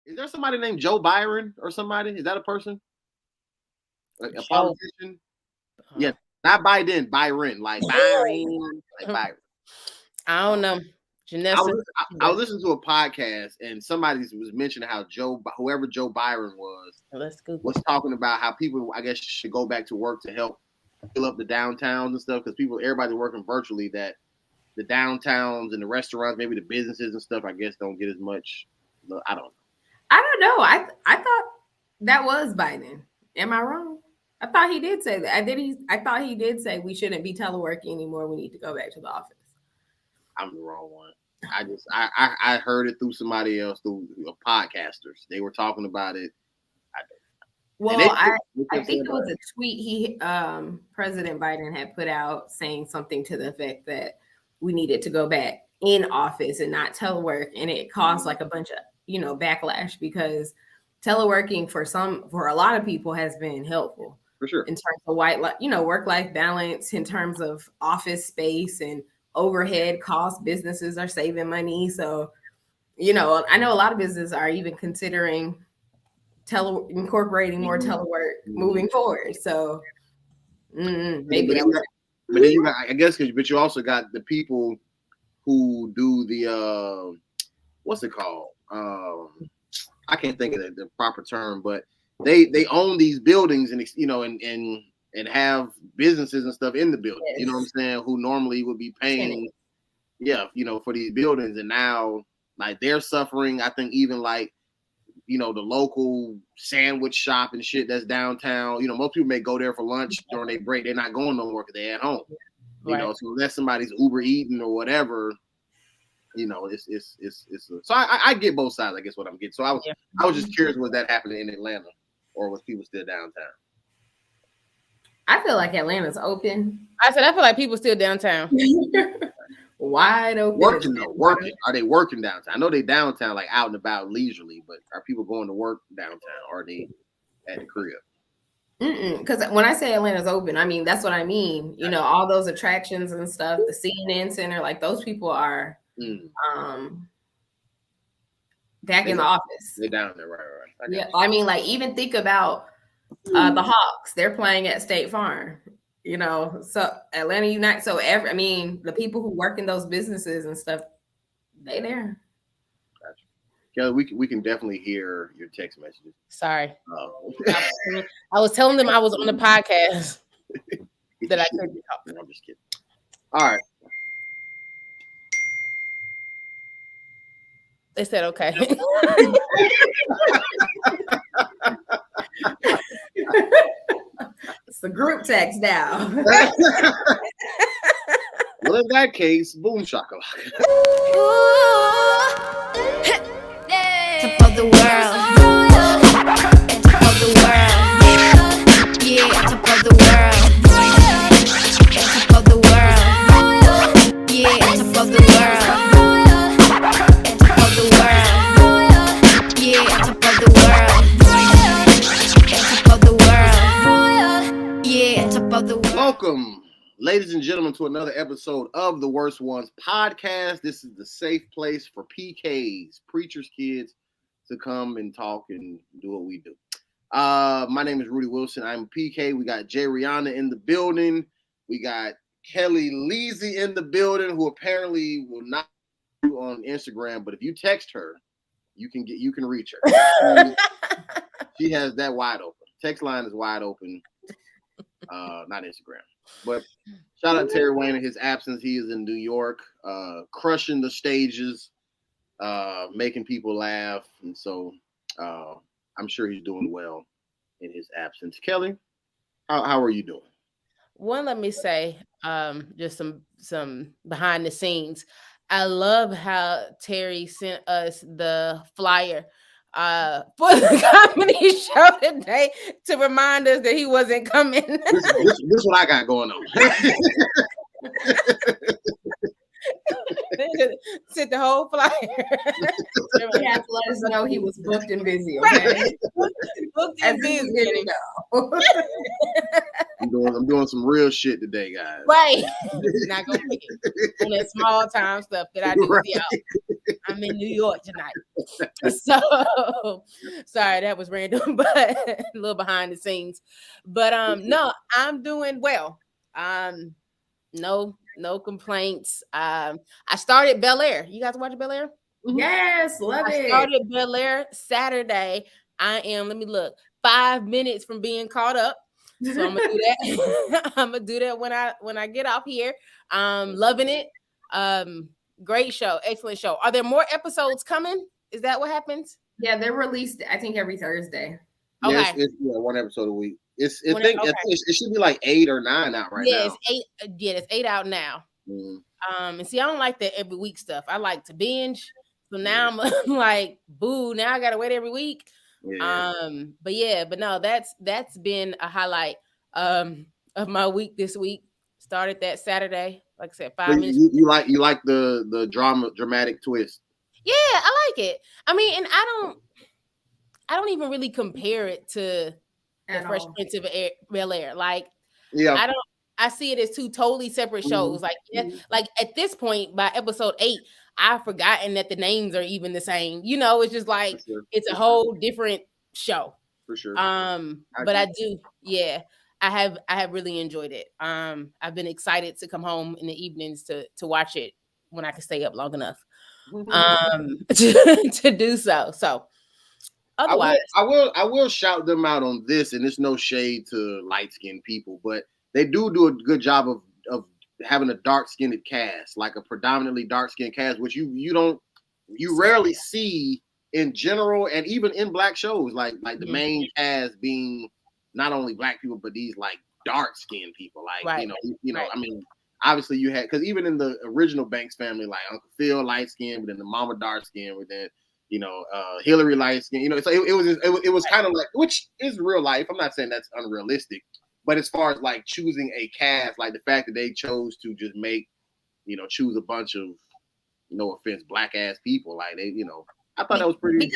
Is there somebody named Joe Byron or somebody? Is that a person? Like a politician? Yeah, not Biden, Byron, like Byron, like Byron. I don't know. Janessa. I was listening to a podcast and somebody was mentioning how whoever Joe Byron was talking about how people, I guess, should go back to work to help fill up the downtowns and stuff because everybody's working virtually. That the downtowns and the restaurants, maybe the businesses and stuff, I guess, don't get as much. I don't know. I thought that was Biden. Am I wrong? I thought he did say that. I thought he did say we shouldn't be teleworking anymore. We need to go back to the office. I'm the wrong one. I heard it through somebody else, through podcasters. They were talking about it. I think it was a tweet President Biden had put out saying something to the effect that we needed to go back in office and not telework, and it caused like a bunch of backlash because teleworking for a lot of people has been helpful for sure in terms of work-life balance, in terms of office space and overhead costs. Businesses are saving money, so I know a lot of businesses are even considering incorporating more telework moving forward. So maybe but then you got, I guess, but you also got the people who do the what's it called? I can't think of the proper term, but they own these buildings and and have businesses and stuff in the building. Yes. You know what I'm saying? Who normally would be paying, for these buildings, and now like they're suffering. I think even like the local sandwich shop and shit that's downtown. Most people may go there for lunch during their break. They're not going nowhere because they're at home. Right. So unless somebody's Uber eating or whatever, it's so I get both sides. I guess what I'm getting. So I was just curious, was that happening in Atlanta, or was people still downtown? I feel like Atlanta's open. I feel like people still downtown. Wide open. Working. Are they working downtown? I know they downtown, like out and about leisurely, but are people going to work downtown? Or are they at the crib? Because when I say Atlanta's open, I mean that's what I mean. All those attractions and stuff, the CNN Center, like those people are back in the office. They're down there, right. Yeah, I mean, like even think about the Hawks. They're playing at State Farm. So Atlanta United. So the people who work in those businesses and stuff, they there. Gotcha. Kellie, we can definitely hear your text messages. Sorry. I was telling them I was on the podcast that I couldn't talk. I'm just kidding. All right. They said okay. It's the group text now. Well, in that case, boom shakalaka. Top of the world. Top of the world. Yeah, top of the world. Top of the world. Yeah, top of the world. Top of the world. Yeah, top of the world. Top of the world. Yeah, top of the world. Welcome, ladies and gentlemen, to another episode of the Worst Ones podcast. This is the safe place for PKs, preachers' kids, to come and talk and do what we do. My name is Rudy Wilson. I'm a PK. We got Jay Rihanna in the building. We got Kellie Leezy in the building, who apparently will not be on Instagram, but if you text her, you can reach her. She has that wide open. Text line is wide open. Not Instagram. But shout out to Terry Wayne in his absence. He is in New York, crushing the stages, making people laugh. And so I'm sure he's doing well in his absence. Kellie, how are you doing? One, let me say, just some behind the scenes. I love how Terry sent us the flyer for the comedy show today to remind us that he wasn't coming. This is what I got going on. Sent the whole flyer. He has to let us know he was booked and busy. Okay, booked and busy. I'm doing some real shit today, guys. Right, not gonna make it on that small time stuff that I do. Right. I'm in New York tonight. So sorry, that was random, but a little behind the scenes. But no, I'm doing well. No complaints. I started Bel Air. You guys watch Bel Air? Yes, love it. I started Bel Air Saturday. I am, let me look, 5 minutes from being caught up. So I'm gonna do that. I'm gonna do that when I get off here. Loving it. Great show, excellent show. Are there more episodes coming? Is that what happens? Yeah, they're released, I think, every Thursday. Yeah, okay. It's one episode a week. It should be like 8 or 9 out right now. It's 8. Yeah, it's 8 out now. And see, I don't like that every week stuff. I like to binge. So now I'm like, boo, now I gotta wait every week. Yeah. But no, that's been a highlight of my week this week. Started that Saturday, like I said, 5 minutes. You like the dramatic twist. Yeah, I like it. I mean, and I don't even really compare it to the Fresh Prince of Bel-Air. Like, yeah, I see it as two totally separate shows. Like, like at this point, by episode 8, I've forgotten that the names are even the same. You know, it's just like it's a whole different show. For sure. But I do, yeah. I have really enjoyed it. I've been excited to come home in the evenings to watch it when I can stay up long enough to do so. So otherwise, I will shout them out on this, and it's no shade to light-skinned people, but they do a good job of having a dark-skinned cast, like a predominantly dark-skinned cast, which you rarely see in general, and even in black shows, like the main cast being not only black people, but these like dark-skinned people, like you know. I mean, obviously you had, because even in the original Banks family, like Uncle Phil light-skinned, but then the mama dark-skinned, but then Hillary light-skinned. You know, so it was kind of like, which is real life. I'm not saying that's unrealistic, but as far as like choosing a cast, like the fact that they chose to just choose a bunch of, no offense, black ass people, like they, I thought that was pretty.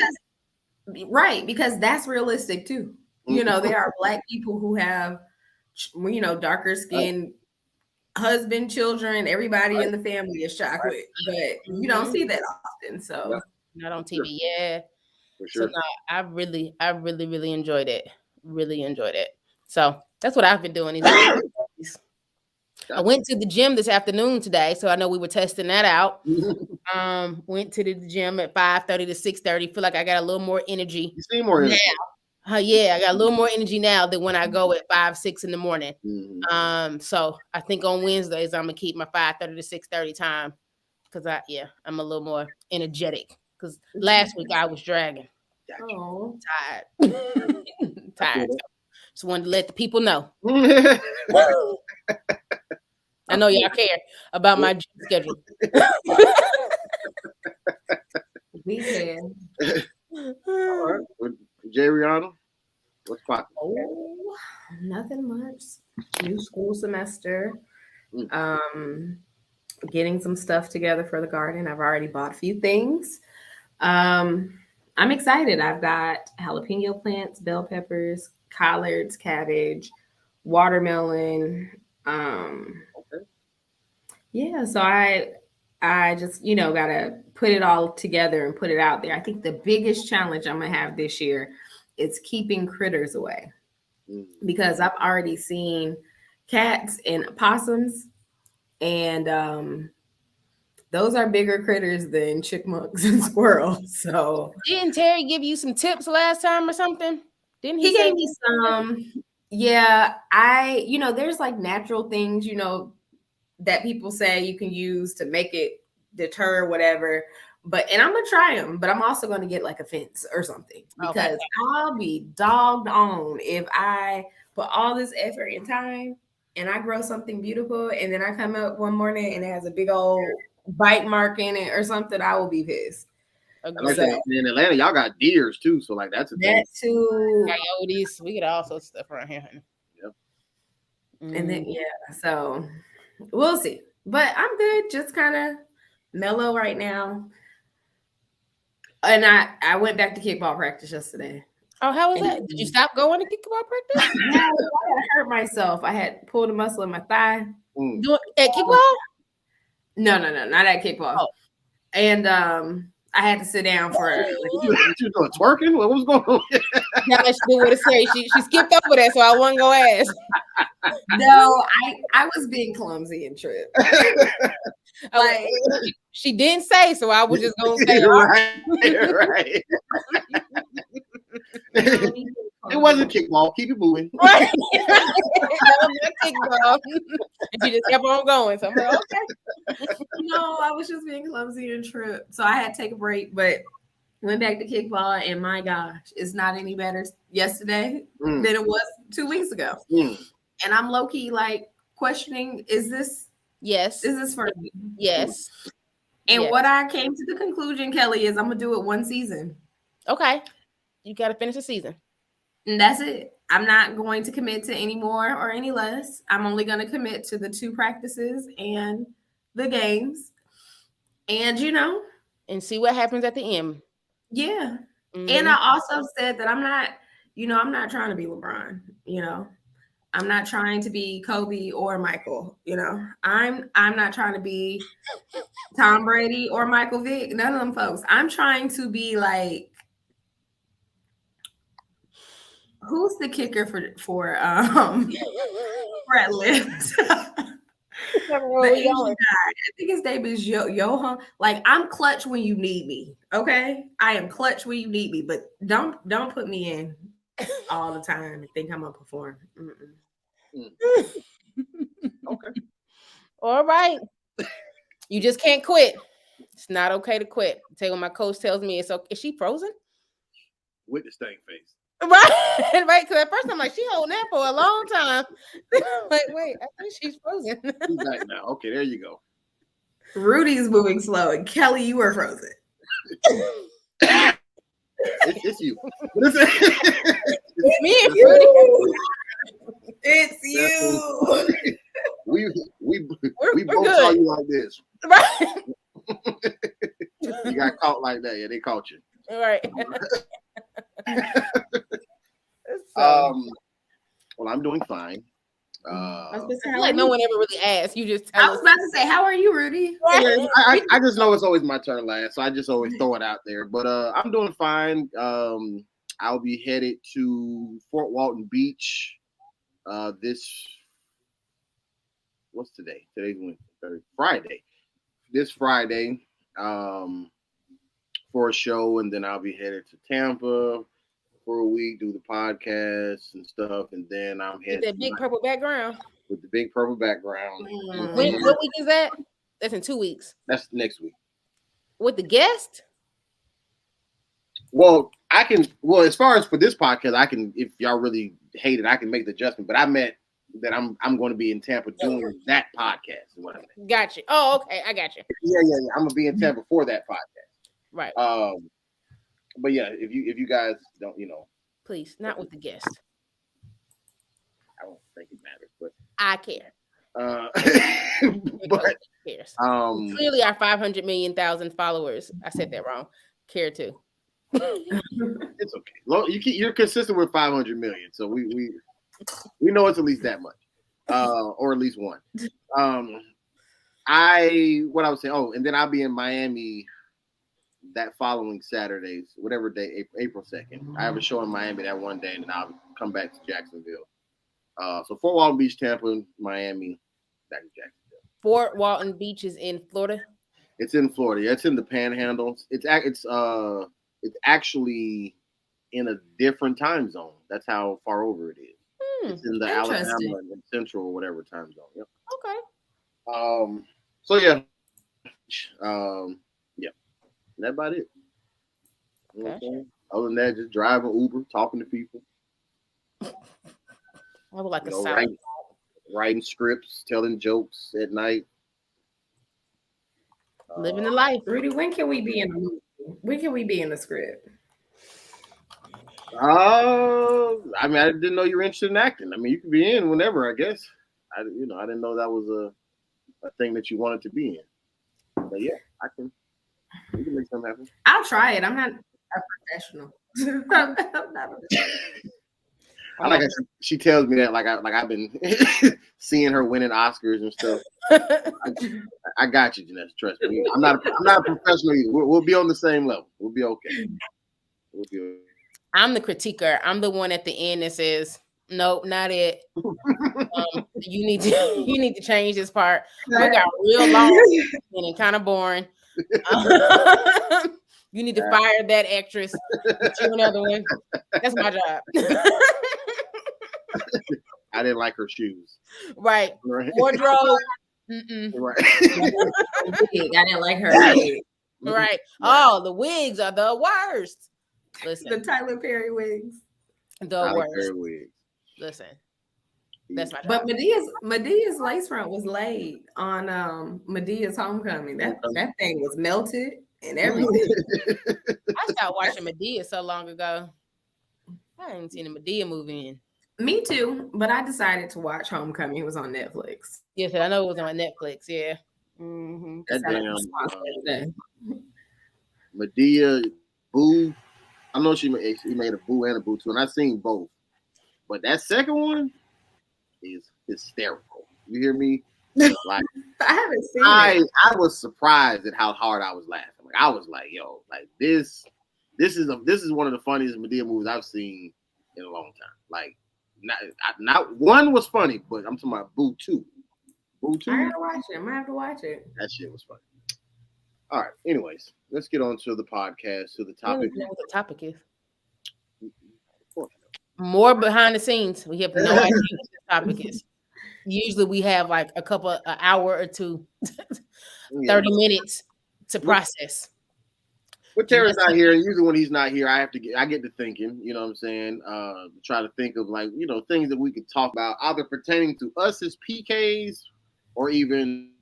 Because that's realistic too. There are black people who have, darker skin, husband, children, everybody in the family is chocolate, but you don't see that often. So not on TV, yeah. For sure. So no, I really enjoyed it. Really enjoyed it. So that's what I've been doing. I went to the gym this afternoon today, so I know we were testing that out. Went to the gym at 5:30 to 6:30. Feel like I got a little more energy. You see more energy now. Yeah, I got a little more energy now than when I go at 5, 6 in the morning. So I think on Wednesdays I'm gonna keep my 5:30 to 6:30 time because I'm a little more energetic. Because last week I was dragging. Tired. Tired. Just wanted to let the people know. I know y'all care about my gym schedule. We can. All right. Jay Rihanna, what's poppin'? Oh, nothing much. New school semester. Getting some stuff together for the garden. I've already bought a few things. I'm excited. I've got jalapeno plants, bell peppers, collards, cabbage, watermelon. Yeah, so I just, gotta put it all together and put it out there. I think the biggest challenge I'm gonna have this year is keeping critters away, because I've already seen cats and possums, and those are bigger critters than chipmunks and squirrels. So didn't Terry give you some tips last time or something? Didn't he? He gave me some. Yeah, there's like natural things, that people say you can use to make it deter whatever. And I'm gonna try them, but I'm also gonna get like a fence or something, because I'll be dogged on if I put all this effort and time and I grow something beautiful and then I come up one morning and it has a big old bite mark in it or something. I will be pissed. In Atlanta, y'all got deers too, so like that's a thing. That too. Coyotes, we get all sorts of stuff around here. Yep. And then so we'll see. But I'm good, just kind of mellow right now. And I went back to kickball practice yesterday. Oh, how was that? Did you stop going to kickball practice? No, I hurt myself. I had pulled a muscle in my thigh. At kickball? No, not at kickball. And I had to sit down for you doing twerking? What was going on? Now she did what it say. She skipped over that, so I wasn't gonna ask. No, I was being clumsy and tripped. Like she didn't say, so I was just gonna say right. It wasn't kickball. Keep it moving. Right. Kickball. And she just kept on going. So I'm like, okay. No, I was just being clumsy and tripped. So I had to take a break, but went back to kickball, and my gosh, it's not any better yesterday than it was 2 weeks ago. And I'm low-key like questioning, is this for me? Yes. And what I came to the conclusion, Kelly, is I'm gonna do it one season. Okay. You gotta finish the season. And that's it. I'm not going to commit to any more or any less. I'm only going to commit to the 2 practices and the games. And, and see what happens at the end. Yeah. Mm-hmm. And I also said that I'm not trying to be LeBron, I'm not trying to be Kobe or Michael, I'm not trying to be Tom Brady or Michael Vick, none of them folks. I'm trying to be like, who's the kicker for Brett Lift? I think his name is Johan. Like, I'm clutch when you need me. Okay, I am clutch when you need me, but don't put me in all the time and think I'm gonna perform. Okay. All right. You just can't quit. It's not okay to quit. Tell you what my coach tells me. It's okay. Is she frozen? With the stank face. Right. Because at first I'm like, she holding that for a long time. Like, wait, I think she's frozen. She's back now. Okay, there you go. Rudy's moving slow, and Kelly, you were frozen. It's you. It's me and Rudy. It's you. We both good. saw you like this. Right. You got caught like that. Yeah, they caught you. All right. Well, I'm doing fine. I feel like no one ever really asked. You just tell I was about to say, how are you, Rudy? I just know it's always my turn last, so I just always throw it out there. But I'm doing fine. I'll be headed to Fort Walton Beach what's today? Today's Wednesday, Friday. This Friday for a show, and then I'll be headed to Tampa for a week, do the podcast and stuff, and then I'm headed with that big purple background. With the big purple background. What week is that? That's in 2 weeks. That's next week. With the guest? Well, as far as for this podcast, I can, if y'all really hate it, I can make the adjustment. But I meant that I'm going to be in Tampa doing that podcast. Is what I meant. Got you. Oh, okay. I got you. Yeah. I'm gonna be in Tampa for that podcast. Right. But yeah, if you guys don't, please, not with the guest. I don't think it matters, but I care. But cares. Clearly, our 500 million thousand followers. I said that wrong. Care too. It's okay. Well, you're consistent with 500 million, so we know it's at least that much, or at least one. What I would say. Oh, and then I'll be in Miami that following Saturday, whatever day, April 2nd. I have a show in Miami that one day, and then I'll come back to Jacksonville. So Fort Walton Beach, Tampa, Miami, back to Jacksonville. Fort Walton Beach is in Florida. It's in Florida. Yeah, it's in the Panhandle. It's actually in a different time zone. That's how far over it is. It's in the Alabama and Central or whatever time zone. Yep. Okay. So yeah. Yeah. That's about it. Okay. Other than that, just driving Uber, talking to people. I would like writing scripts, telling jokes at night. Living the life. Rudy, when can we be in the movie? When can we be in the script? I mean, I didn't know you were interested in acting. I mean, you could be in whenever, I guess. I didn't know that was a thing that you wanted to be in. But yeah, we can make something happen. I'll try it. I'm not a professional. I'm not a professional. I like how she tells me that like I've been seeing her winning Oscars and stuff. I got you, Janessa. Trust me. I'm not a professional either. We'll be on the same level. We'll be okay. We'll be okay. I'm the critiquer. I'm the one at the end that says, "Nope, not it. You need to change this part. We got real long and kind of boring. You need to fire that actress. Get you another one. That's my job." I didn't like her shoes. Right. Wardrobe. Right. I didn't like her wig. Right. Oh, the wigs are the worst. Listen, The Tyler Perry wigs. the worst. Wigs. Listen, that's my job. But Medea's lace front was laid on Medea's homecoming. That thing was melted and everything. I stopped watching Medea so long ago. I ain't seen a Medea movie in. Me too, but I decided to watch Homecoming. It was on Netflix. Yes, I know it was on Netflix. Yeah. Mm-hmm. That damn Medea, Boo. I know she made a Boo and a Boo too, and I've seen both. But that second one is hysterical. You hear me? Like I haven't seen it. I was surprised at how hard I was laughing. Like I was like, yo, like this is one of the funniest Medea movies I've seen in a long time. Like not one was funny, but I'm talking about Boo 2. Boo 2. I gotta watch it. I might have to watch it. That shit was funny. All right. Anyways, let's get on to the podcast, to the topic. I don't know what the topic is. More behind the scenes. We have no idea what the topic is. Usually we have like an hour or two, 30 minutes to process. But Terry's not here, and usually when he's not here, I get to thinking, you know what I'm saying? Try to think of like, things that we could talk about, either pertaining to us as PKs or even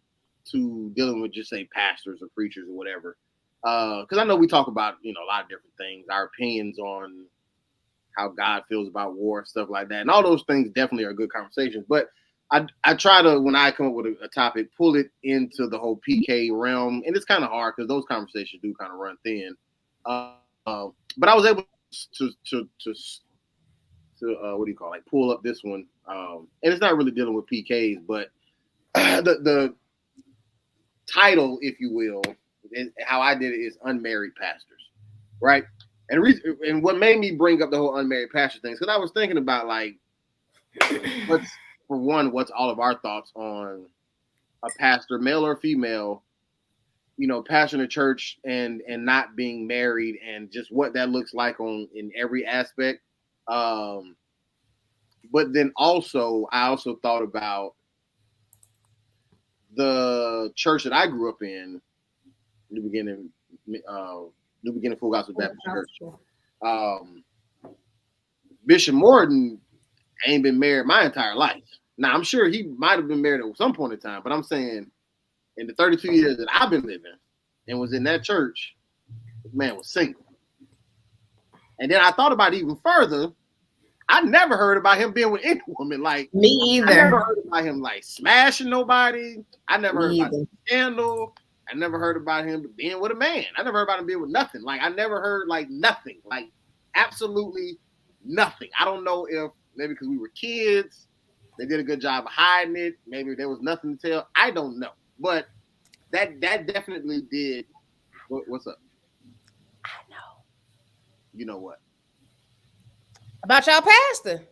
to dealing with just say pastors or preachers or whatever. Because I know we talk about, a lot of different things, our opinions on how God feels about war, stuff like that. And all those things definitely are good conversations. But I try to, when I come up with a topic, pull it into the whole PK realm. And it's kind of hard because those conversations do kind of run thin. But I was able to what do you call it? Like pull up this one. And it's not really dealing with PKs, but the title, if you will, how I did it is unmarried pastors, right? And what made me bring up the whole unmarried pastor thing is because I was thinking about like, what's all of our thoughts on a pastor, male or female, pastoring a church and not being married, and just what that looks like in every aspect. But then I also thought about the church that I grew up in, New Beginning Full Gospel Baptist Church. Bishop Morton ain't been married my entire life. Now, I'm sure he might have been married at some point in time, but I'm saying in the 32 years that I've been living and was in that church, this man was single. And then I thought about it even further. I never heard about him being with any woman. Like me either. I never heard about him like smashing nobody. I never heard about the scandal. I never heard about him being with a man. I never heard about him being with nothing. Like I never heard like nothing. Like absolutely nothing. I don't know if maybe because we were kids, they did a good job of hiding it. Maybe there was nothing to tell. I don't know. But that definitely did. What's up? I know. You know what? About y'all pastor.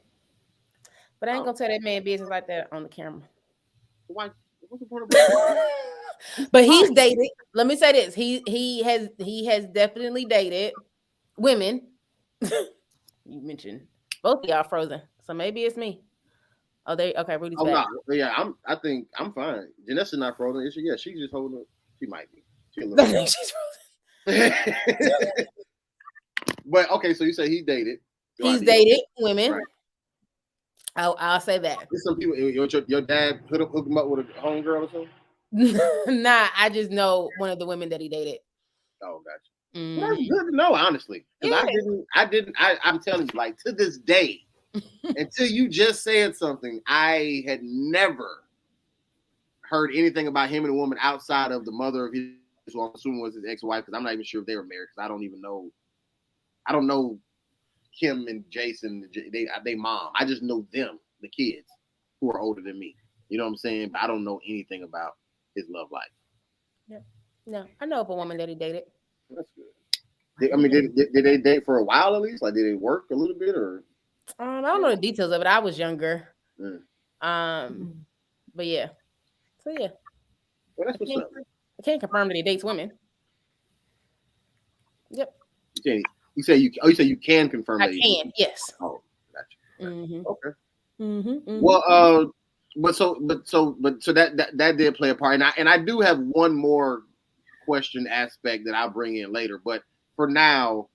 But I ain't gonna tell that man business like that on the camera. Why? What's the point of that? But he's dated. Let me say this. He has definitely dated women. You mentioned both of y'all frozen. So maybe it's me. Oh, okay, Rudy's back. No. Yeah, I think I'm fine. Janessa not frozen, is she? Yeah, she's just holding up. She might be. She's frozen. But okay, so you say he dated. He's dated women. Right. I'll say that. There's some people. Your dad hook him up with a homegirl or something. Nah, I just know one of the women that he dated. Oh, gotcha. Mm. Well, that's good to know, honestly. Because I'm telling you, like to this day, until you just said something, I had never heard anything about him and a woman outside of the mother of his, who I'm assuming was his ex-wife, because I'm not even sure if they were married, because I don't even know. I don't know Kim and Jason, they mom. I just know them, the kids, who are older than me. You know what I'm saying? But I don't know anything about his love life. Yeah. No, I know of a woman that he dated. That's good. Did they date for a while at least? Like, did they work a little bit or? I don't know the details of it. I was younger. Mm. But yeah. So yeah. Well, that's what's up. I can't confirm that he dates women. Yep. You say you can confirm I that. Can. Yes. Oh, gotcha. Mm-hmm. Okay. Mm-hmm. Well, but that did play a part, and I do have one more question aspect that I'll bring in later. But for now,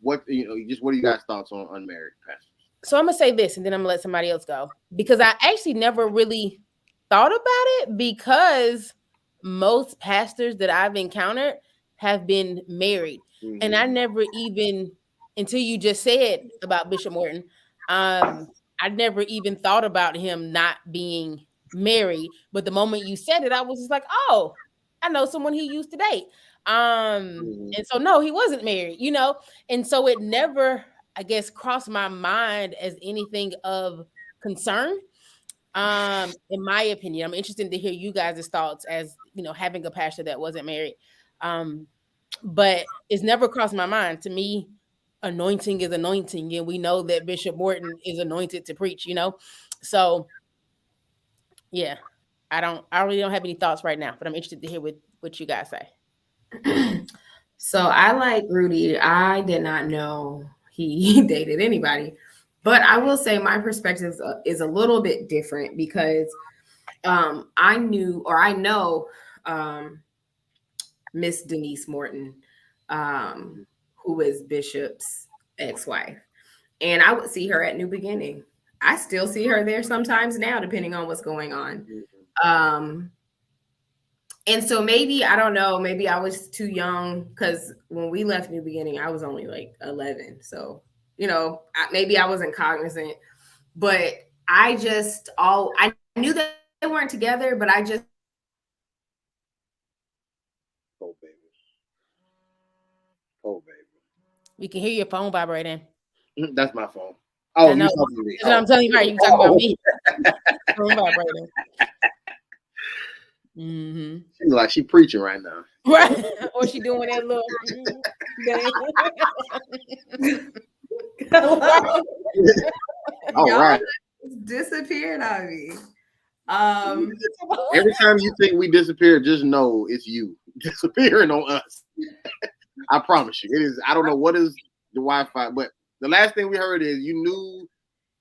what are you guys' thoughts on unmarried pastors? So I'm gonna say this, and then I'm gonna let somebody else go, because I actually never really thought about it, because most pastors that I've encountered have been married, and I never even, until you just said about Bishop Morton, I never even thought about him not being married. But the moment you said it, I was just like, oh, I know someone he used to date. And so no, he wasn't married, and so it never, I guess, crossed my mind as anything of concern. In my opinion, I'm interested to hear you guys' thoughts as, having a pastor that wasn't married. But it's never crossed my mind. To me, anointing is anointing, and we know that Bishop Morton is anointed to preach, So yeah, I really don't have any thoughts right now, but I'm interested to hear what you guys say. So I like Rudy. I did not know he dated anybody, but I will say my perspective is a little bit different, because I know Miss Denise Morton, who is Bishop's ex-wife, and I would see her at New Beginning. I still see her there sometimes now, depending on what's going on. And so maybe, I don't know, maybe I was too young, because when we left New Beginning, I was only like 11. So, maybe I wasn't cognizant, but I knew that they weren't together, but I just. Oh, baby. Oh, baby. We can hear your phone vibrating. That's my phone. Oh, you talking to me? I'm telling you, right? You talking about me? Phone vibrating. Mm-hmm. She's like, she preaching right now, right? Or she doing that little. All right. Disappeared on me. Every time you think we disappear, just know it's you disappearing on us. I promise you, it is. I don't know what is the Wi-Fi, but the last thing we heard is you knew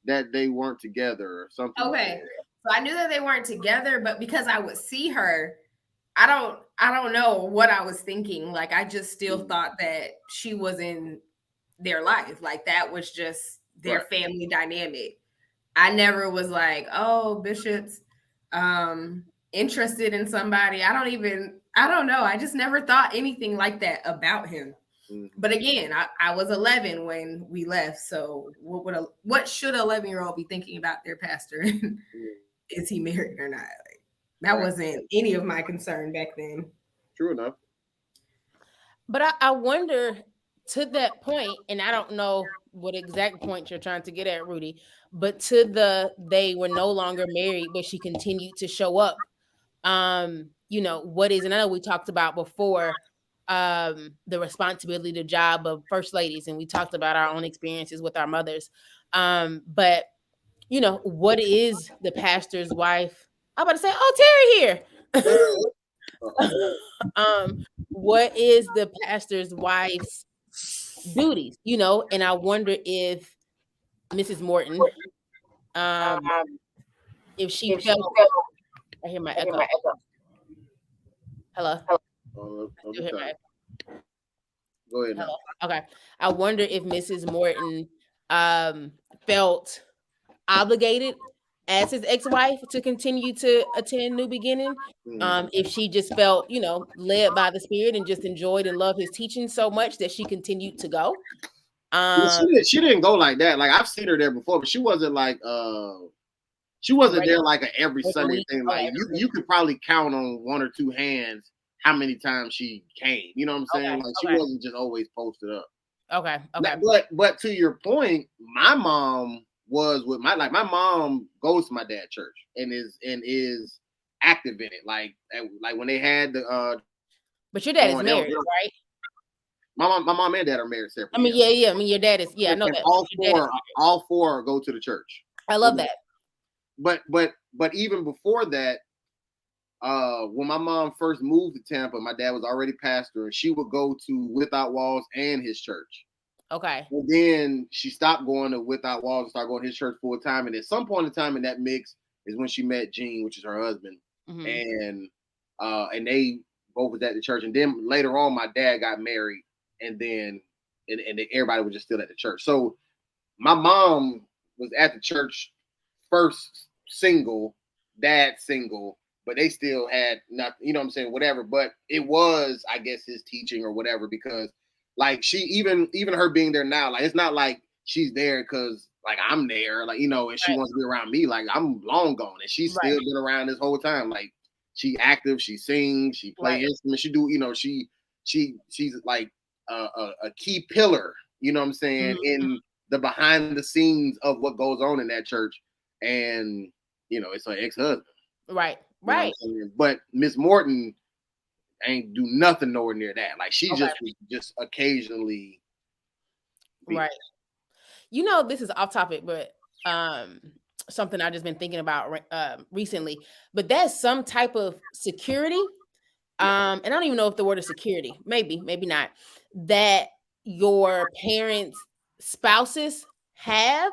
that they weren't together or something. Okay. So I knew that they weren't together, but because I would see her, I don't know what I was thinking. Like, I just still thought that she was in their life. Like, that was just their family dynamic. I never was like, oh, Bishop's interested in somebody. I don't know. I just never thought anything like that about him. But again, I was 11 when we left. So what should an 11-year-old be thinking about their pastor? Is he married or not? Like, that wasn't any of my concern back then. True enough. But I wonder, to that point, and I don't know what exact point you're trying to get at, Rudy, but they were no longer married, but she continued to show up. What is, and I know we talked about before, the responsibility, the job of first ladies, and we talked about our own experiences with our mothers. But what is the pastor's wife? I'm about to say, oh, Terry here. What is the pastor's wife's duties? And I wonder if Mrs. Morton, if she felt. I hear my echo. Hello. Go ahead. Hello. Okay. I wonder if Mrs. Morton felt obligated as his ex-wife to continue to attend New Beginning. If she just felt, led by the Spirit and just enjoyed and loved his teaching so much that she continued to go. She didn't go like that. Like, I've seen her there before, but she wasn't like there like a every Sunday thing. Like, you could probably count on one or two hands how many times she came. You know what I'm saying? Like, she wasn't just always posted up. Okay. But to your point, my mom was with my mom goes to my dad's church and is active in it. Like when they had the But your dad is married, right? My mom and dad are married separately. I mean, yeah. I mean, your dad is, I know and that. All four go to the church. I love that. But even before that, when my mom first moved to Tampa, my dad was already pastor, and she would go to Without Walls and his church. Okay. And then she stopped going to Without Walls and started going to his church full time. And at some point in time in that mix is when she met Gene, which is her husband, and they both was at the church. And then later on, my dad got married, and then and everybody was just still at the church. So my mom was at the church first single, dad single, but they still had nothing, you know what I'm saying, whatever. But it was, I guess, his teaching or whatever, because like she even her being there now, like it's not like she's there because like I'm there, like, you know, and she wants to be around me. Like I'm long gone, and she's still been around this whole time. Like she active, she sings, she plays instruments, she do, you know, she's like a key pillar, you know what I'm saying, in the behind the scenes of what goes on in that church. And you know, it's her ex-husband, right. But Miss Morton ain't do nothing nowhere near that. Like she just occasionally, right. You know, this is off topic, but something I've just been thinking about recently. But that's some type of security. And I don't even know if the word is security, maybe not, that your parents' spouses have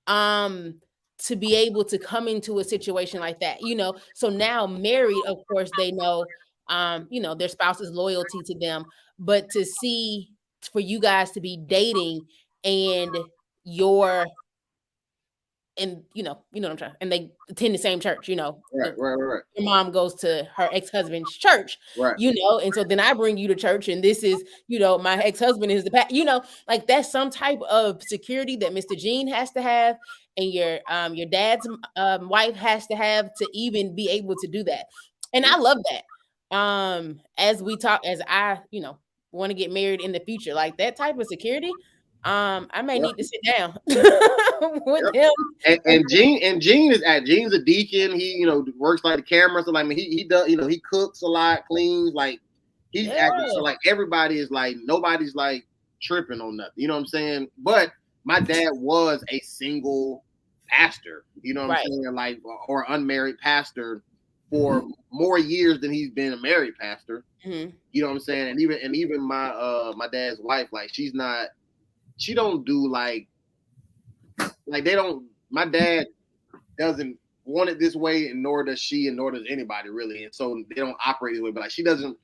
to be able to come into a situation like that, you know. So now married, of course, they know you know, their spouse's loyalty to them, but to see for you guys to be dating and your and you know what I'm trying, and they attend the same church, you know. Right. Your mom goes to her ex-husband's church, you know, and so then I bring you to church, and this is, you know, my ex-husband is the you know, like that's some type of security that Mr. Gene has to have, and your dad's wife has to have to even be able to do that. And I love that. As we talk, as I, you know, want to get married in the future, like that type of security, I may need to sit down with him. And Gene is Gene's a deacon. He, you know, works like the camera. So like, he does, you know, he cooks a lot, cleans, like he's active. So like everybody is like, nobody's like tripping on nothing. You know what I'm saying? But my dad was a single pastor, you know what I'm saying? Like, or unmarried pastor for more years than he's been a married pastor. You know what I'm saying? And even my dad's wife, like she don't do like they don't, my dad doesn't want it this way, and nor does she, and nor does anybody really. And so they don't operate this way, but like she doesn't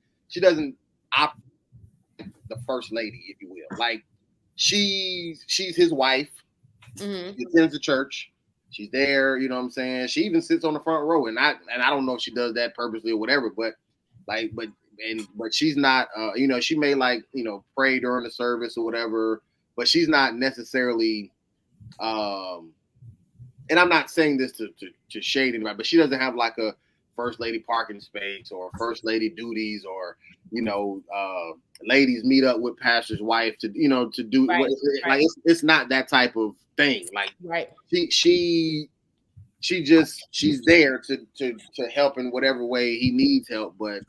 operate the first lady, if you will. Like she's his wife. She attends the church. She's there, you know what I'm saying? She even sits on the front row, and I don't know if she does that purposely or whatever, but like, but she's not, you know, she may like, you know, pray during the service or whatever, but she's not necessarily, and I'm not saying this to shade anybody, but she doesn't have like a first lady parking space or first lady duties, or, you know, ladies meet up with pastor's wife to, you know, to do like it's not that type of thing. Like she's there to help in whatever way he needs help, but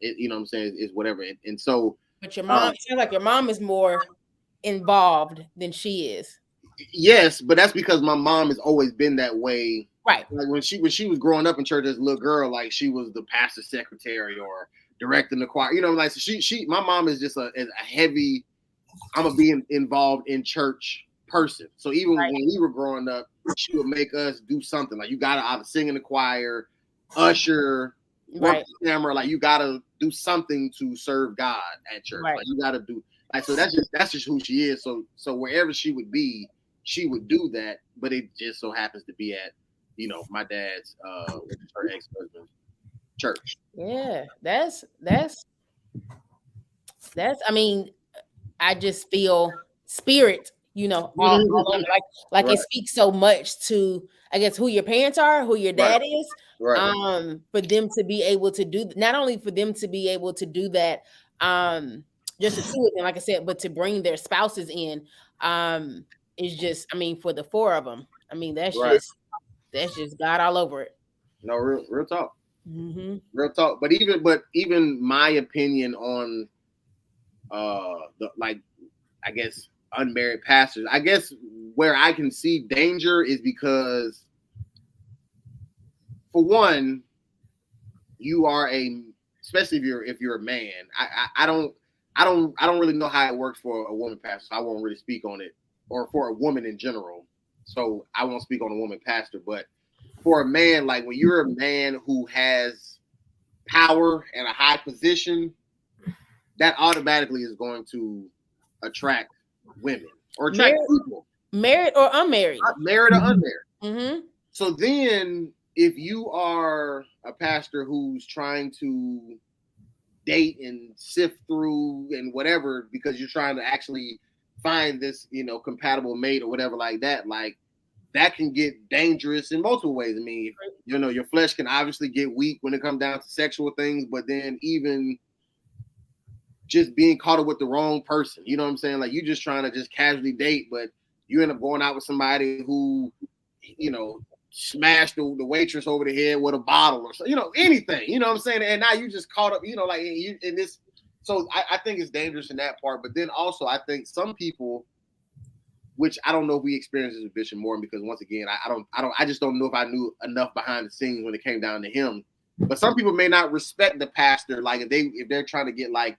it, you know what I'm saying, is whatever. And so, but your mom sounds like your mom is more involved than she is. Yes, but that's because my mom has always been that way. Right. Like when she was growing up in church as a little girl, like she was the pastor's secretary or directing the choir. You know, like so my mom is just a heavy, I'm gonna be involved in church person. So even when we were growing up, she would make us do something. Like you gotta either sing in the choir, usher, work the camera. Like you gotta do something to serve God at church. Like you gotta do. Like so that's just who she is. So wherever she would be, she would do that, but it just so happens to be at, you know, my dad's her ex-husband's church. Yeah, that's I mean, I just feel spirit, you know, all over, like it speaks so much to, I guess, who your parents are, who your dad is. For them to be able to do, not only for them to be able to do that, just the two of them, like I said, but to bring their spouses in, It's just, I mean, for the four of them, I mean, that's Right. just God all over it. No, real talk. Mm-hmm. Real talk. But even my opinion on the, like, I guess unmarried pastors, I guess where I can see danger is because, for one, you are especially if you're a man. I don't really know how it works for a woman pastor. So I won't really speak on it, or for a woman in general. So I won't speak on a woman pastor. But for a man, like when you're a man who has power and a high position, that automatically is going to attract women or attract people, married or unmarried, married or unmarried. Mm-hmm. So then, if you are a pastor who's trying to date and sift through and whatever, because you're trying to actually find this, compatible mate or whatever like that, that can get dangerous in multiple ways. I mean, your flesh can obviously get weak when it comes down to sexual things, but then even just being caught up with the wrong person, you know what I'm saying? Like, you just trying to just casually date, but you end up going out with somebody who, smashed the waitress over the head with a bottle or so, anything, you know what I'm saying? And now you just caught up, like you in this. So I think it's dangerous in that part. But then also I think some people, which I don't know if we experience this with Bishop Morton, because once again, I just don't know if I knew enough behind the scenes when it came down to him. But some people may not respect the pastor, like if they're trying to get like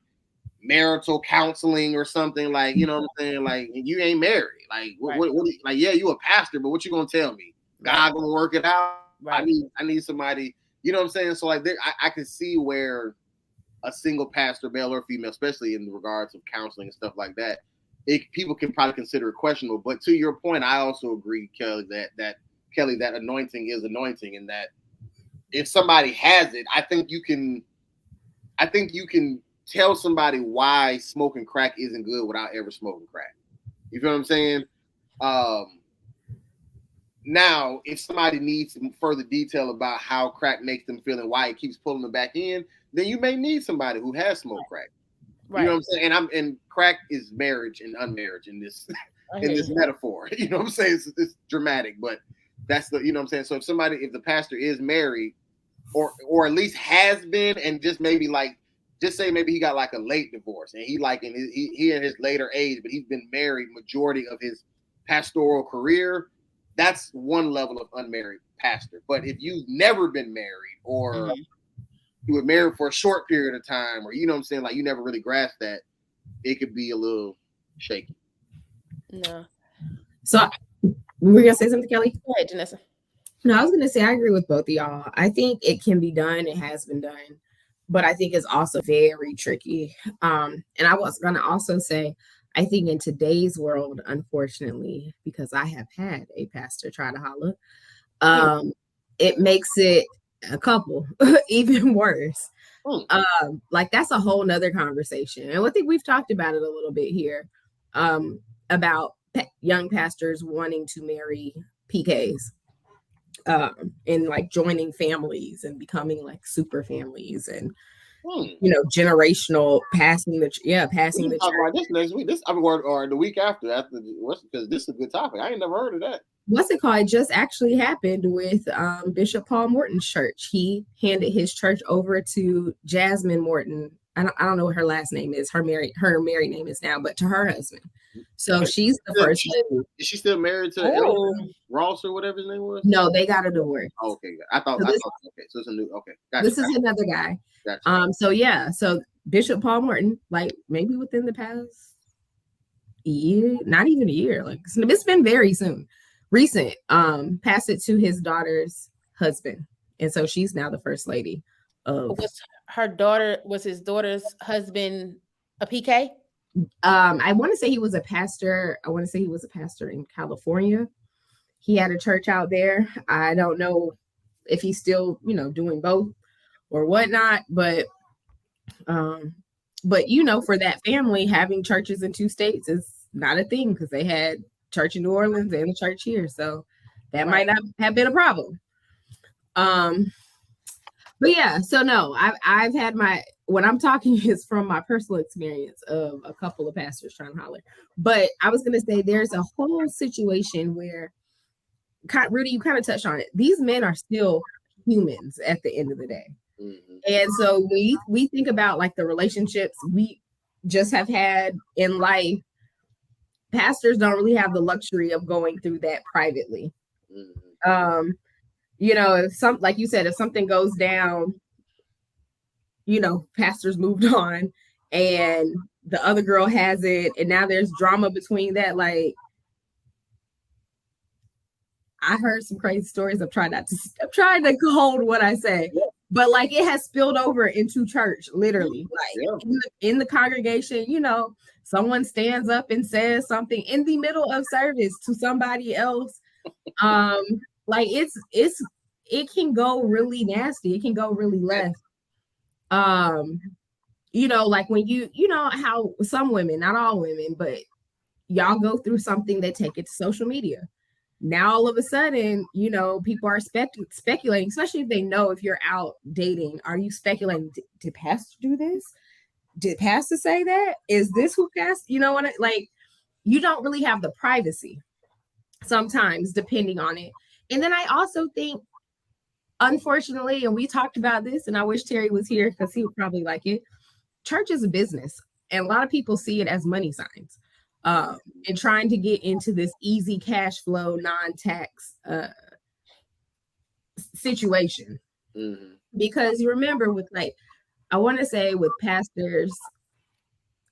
marital counseling or something, like, you know what I'm saying? Like, you ain't married. Like, what like, yeah, you a pastor, but what you gonna tell me? God gonna work it out. Right. I need somebody, you know what I'm saying? So like, I can see where a single pastor, male or female, especially in regards of counseling and stuff like that, people can probably consider it questionable. But to your point, I also agree, Kelly, that anointing is anointing, and that if somebody has it, I think you can tell somebody why smoking crack isn't good without ever smoking crack. You feel what I'm saying? Now, if somebody needs some further detail about how crack makes them feel and why it keeps pulling them back in, then you may need somebody who has smoked crack. Right. You know what I'm saying? And crack is marriage and unmarriage in this metaphor. You know what I'm saying? It's dramatic, but that's the, you know what I'm saying? So if the pastor is married, or at least has been, and just maybe just say maybe he got like a late divorce, and he in his later age, but he's been married majority of his pastoral career, that's one level of unmarried pastor. But if you've never been married, or you were married for a short period of time, or, you know what I'm saying, like, you never really grasped that, it could be a little shaky. No. So we're gonna say something, Kelly? Go ahead, Janessa. No, I was gonna say I agree with both of y'all. I think it can be done. It has been done, but I think it's also very tricky. And I was gonna also say, I think in today's world, unfortunately, because I have had a pastor try to holler, it makes it a couple even worse. Like, that's a whole nother conversation. And I think we've talked about it a little bit here, about young pastors wanting to marry PKs, and like joining families and becoming like super families, and generational passing the church. This next week, or the week after, because this is a good topic. I ain't never heard of that. What's it called? It just actually happened with Bishop Paul Morton's church. He handed his church over to Jasmine Morton. I don't know what her last name is. Her married name is now, but to her husband. So she's the first. Is she still married to Ross or whatever his name was? No, they got a divorce. Oh, okay, I thought. Okay, so it's a new. Okay, gotcha, this is another guy. Gotcha. So Bishop Paul Morton, like maybe within the past year, not even a year, like it's been very recent, passed it to his daughter's husband, and so she's now the first lady of. Was his daughter's husband a PK? I want to say he was a pastor. I want to say he was a pastor in California. He had a church out there. I don't know if he's still, doing both or whatnot, but for that family, having churches in two states is not a thing, because they had church in New Orleans and a church here, so that might not have been a problem. But yeah, so no, I've had what I'm talking is from my personal experience of a couple of pastors trying to holler. But I was going to say there's a whole situation where, Rudy, you kind of touched on it. These men are still humans at the end of the day. Mm-hmm. And so we think about like the relationships we just have had in life. Pastors don't really have the luxury of going through that privately. Mm-hmm. If like you said, if something goes down, pastors moved on and the other girl has it, and now there's drama between that. Like, I heard some crazy stories. I'm trying to hold what I say, but like it has spilled over into church, literally. Like in the congregation, someone stands up and says something in the middle of service to somebody else. Like it can go really nasty. It can go really left. Like when how some women, not all women, but y'all go through something, they take it to social media. Now all of a sudden, people are speculating, especially if they know if you're out dating. Are you speculating? Did pastor do this? Did pastor say that? Is this who pastor? You don't really have the privacy sometimes, depending on it. And then I also think, unfortunately, and we talked about this, and I wish Terry was here because he would probably like it. Church is a business, and a lot of people see it as money signs, and trying to get into this easy cash flow, non-tax situation. Mm-hmm. Because you remember I want to say with pastors,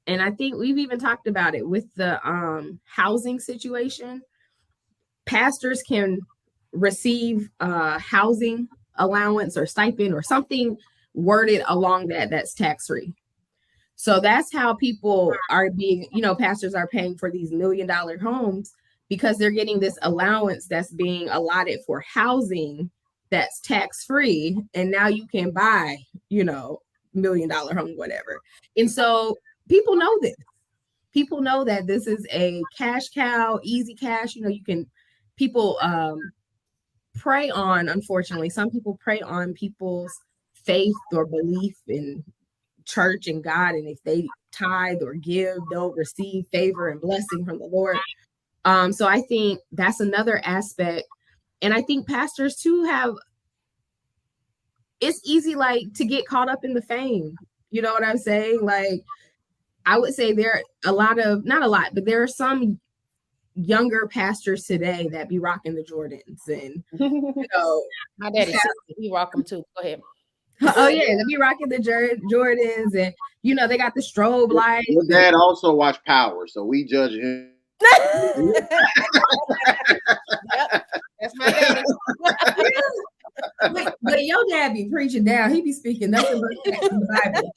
and I think we've even talked about it with the housing situation, pastors can receive housing allowance or stipend or something worded along that's tax-free. So that's how people are being, pastors are paying for these $1 million homes because they're getting this allowance that's being allotted for housing that's tax-free. And now you can buy, $1 million home, whatever. And so people know this. People know that this is a cash cow, easy cash. People prey on, unfortunately, some people prey on people's faith or belief in church and God, and if they tithe or give, they'll receive favor and blessing from the Lord. So I think that's another aspect, and I think pastors too it's easy to get caught up in the fame. You know what I'm saying? Like, I would say there are not a lot, but there are some younger pastors today that be rocking the Jordans, and my daddy he rock them too. Go ahead. Oh yeah, they be rocking the Jordans, and they got the strobe lights. Your dad also watched Power, so we judge him. Yep, that's my daddy. But your dad be preaching down. He be speaking nothing but the Bible.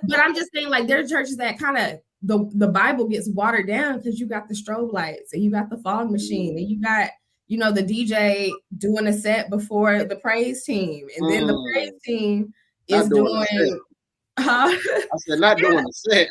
But I'm just saying, there are churches that kind of the Bible gets watered down because you got the strobe lights and you got the fog machine and you got the DJ doing a set before the praise team, and then the praise team is doing. I said not doing a set.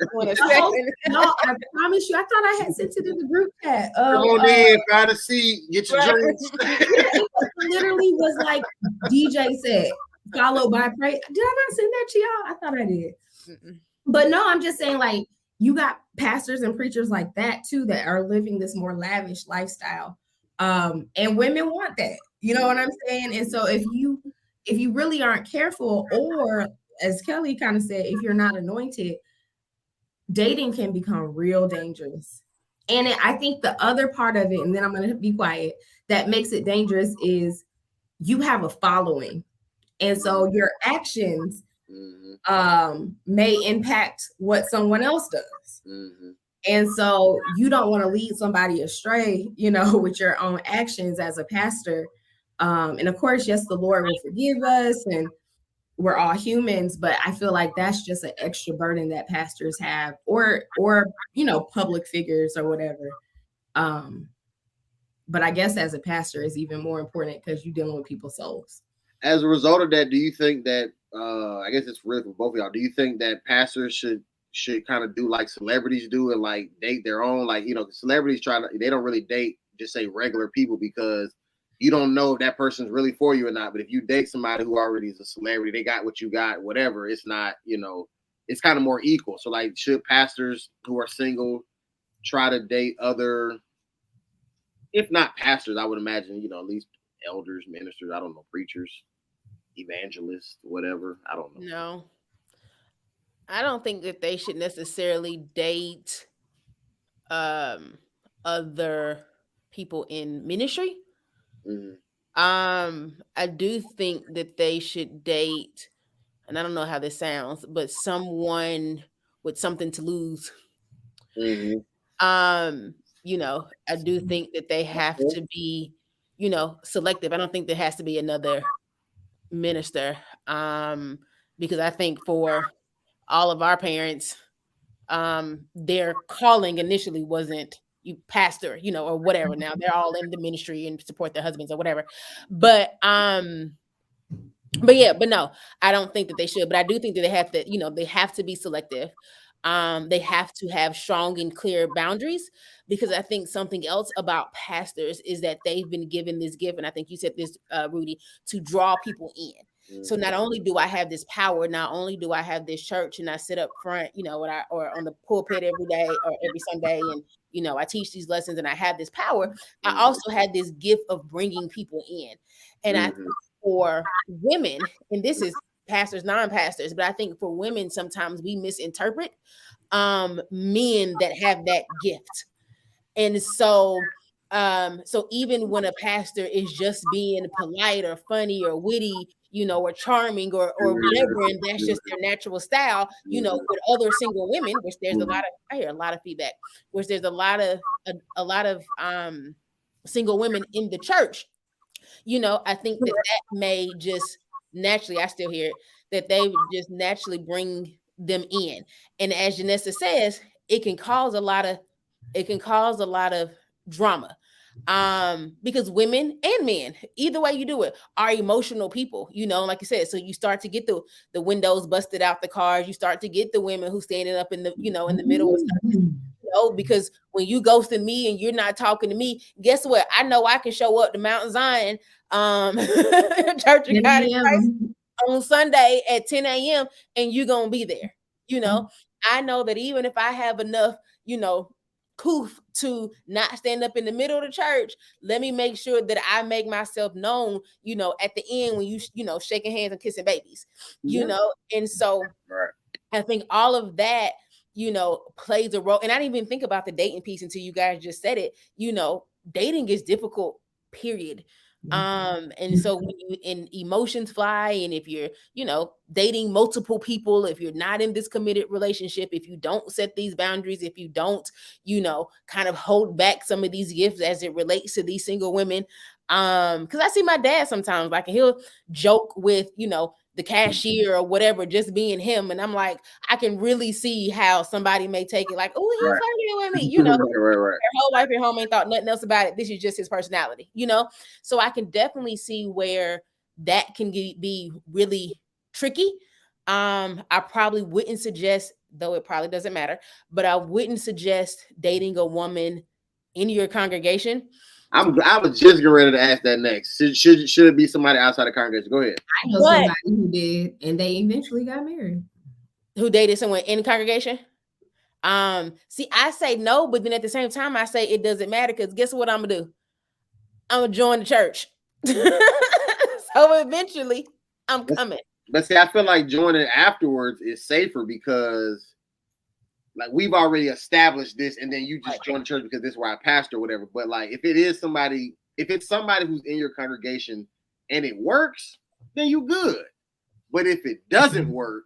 No, I promise you. I thought I had sent it in the group chat. Come on in, try to see, get your drinks. It literally was like DJ set followed by praise. Did I not send that to y'all? I thought I did. Mm-mm. But no, I'm just saying, you got pastors and preachers like that too that are living this more lavish lifestyle. And women want that, you know what I'm saying? And so if you really aren't careful, or as Kellie kind of said, if you're not anointed, dating can become real dangerous. And I think the other part of it, and then I'm going to be quiet, that makes it dangerous is you have a following. And so your actions may impact what someone else does. Mm-hmm. And so you don't want to lead somebody astray, with your own actions as a pastor. And of course, yes, the Lord will forgive us and we're all humans, but I feel like that's just an extra burden that pastors have or public figures or whatever. But I guess as a pastor is even more important because you're dealing with people's souls. As a result of that, do you think that, I guess it's really for both of y'all, do you think that pastors should kind of do like celebrities do and date their own, celebrities they don't really date just say regular people because you don't know if that person's really for you or not. But if you date somebody who already is a celebrity, they got what you got, whatever, it's not, it's kind of more equal. So like, should pastors who are single try to date other, if not pastors, I would imagine, at least elders, ministers, I don't know, preachers, evangelists, whatever. I don't know. No, I don't think that they should necessarily date other people in ministry. Mm-hmm. I do think that they should date, and I don't know how this sounds, but someone with something to lose. Mm-hmm. I do think that they have to be, selective. I don't think there has to be another minister. Because I think for all of our parents, their calling initially wasn't you pastor, or whatever. Now they're all in the ministry and support their husbands or whatever. But no, I don't think that they should. But I do think that they have to, they have to be selective. They have to have strong and clear boundaries, because I think something else about pastors is that they've been given this gift, and I think you said this, Rudy, to draw people in. So not only do I have this power, not only do I have this church and I sit up front, or on the pulpit every day or every Sunday, and I teach these lessons and I have this power, I also had this gift of bringing people in. And I think for women, and this is pastors, non-pastors, but I think for women, sometimes we misinterpret men that have that gift. And so even when a pastor is just being polite or funny or witty, or charming or whatever, and that's just their natural style, with other single women, which there's I hear a lot of feedback, which there's a lot of single women in the church, I think that may just naturally, I still hear it, that they would just naturally bring them in. And as Janessa says, it can cause a lot of drama, because women and men, either way you do it, are emotional people, like you said. So you start to get the windows busted out the cars, you start to get the women who standing up in the in the middle of stuff, because when you ghosting me and you're not talking to me, guess what? I know I can show up to Mount Zion Church of God in Christ on Sunday at 10 a.m. and you're gonna be there. I know that even if I have enough, coof to not stand up in the middle of the church, let me make sure that I make myself known, at the end when you shaking hands and kissing babies, and so I think all of that, plays a role. And I didn't even think about the dating piece until you guys just said it. Dating is difficult, period. And so when emotions fly, and if you're, dating multiple people, if you're not in this committed relationship, if you don't set these boundaries, if you don't, kind of hold back some of these gifts as it relates to these single women. Because I see my dad sometimes, like, he'll joke with, the cashier or whatever, just being him. And I'm like, I can really see how somebody may take it like, oh, he's flirting with me, Your whole life at home ain't thought nothing else about it. This is just his personality, So I can definitely see where that can be really tricky. I probably wouldn't suggest, though it probably doesn't matter, but I wouldn't suggest dating a woman in your congregation. I was just getting ready to ask that next. Should it be somebody outside the congregation? Go ahead. I know somebody who did, and they eventually got married. Who dated someone in the congregation? See, I say no, but then at the same time, I say it doesn't matter, because guess what I'm gonna do? I'm gonna join the church. So eventually, I'm coming. But see, I feel like joining afterwards is safer, because like we've already established this, and then you just join the church because this is where I pastor or whatever. But like, if it's somebody who's in your congregation and it works, then you good. But if it doesn't work,